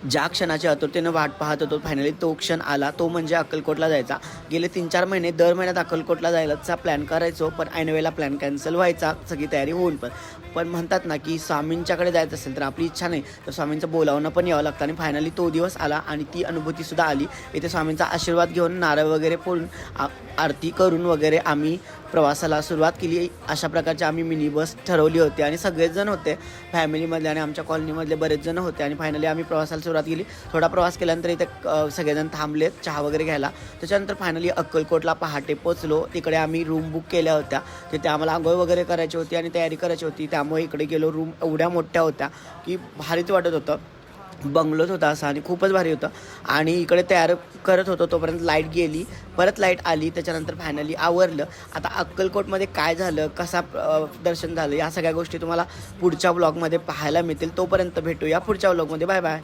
ज्या क्षणाची आतुरतेनं वाट पाहत होतो फायनली तो क्षण आला, तो म्हणजे अक्कलकोटला जायचा. गेले 3-4 महिने दर महिन्यात अक्कलकोटला जायलाचा प्लॅन करायचो, पण ऐनवेळेला प्लॅन कॅन्सल व्हायचा, सगळी तयारी होऊन पण. पण म्हणतात ना, की स्वामींच्याकडे जायचं असेल तर आपली इच्छा नाही, तर स्वामींचं बोलावणं पण यावं लागतं आणि फायनली तो दिवस आला आणि ती अनुभूतीसुद्धा आली. इथे स्वामींचा आशीर्वाद घेऊन नारळ वगैरे फोडून आरती करून वगैरे आम्ही प्रवासाला सुरुवात केली. अशा प्रकारची आम्ही मिनी बस ठरवली होती आणि सगळेच जण होते फॅमिलीमधले आणि आमच्या कॉलनीमधले बरेच जण होते आणि फायनली आम्ही प्रवासाला सुरुवात केली. थोडा प्रवास केल्यानंतर इथे सगळेजण थांबलेत चहा वगैरे घ्यायला. त्याच्यानंतर फायनली अक्कलकोटला पहाटे पोचलो. तिकडे आम्ही रूम बुक केल्या होत्या. तिथे आम्हाला आंघोळ वगैरे करायची होती आणि तयारी करायची होती. त्यामुळे इकडे गेलो. रूम एवढ्या मोठ्या होत्या की भारीच वाटत होतं. बंगलोच होता असा आणि खूपच भारी होतं. आणि इकडे तयार करत होतो तोपर्यंत लाईट गेली, परत लाईट आली. त्याच्यानंतर फायनली आवरलं. आता अक्कलकोटमध्ये काय झालं, कसा दर्शन झालं, या सगळ्या गोष्टी तुम्हाला पुढच्या व्लॉगमध्ये पाहायला मिळतील. तोपर्यंत भेटूया पुढच्या व्लॉगमध्ये. Bye bye.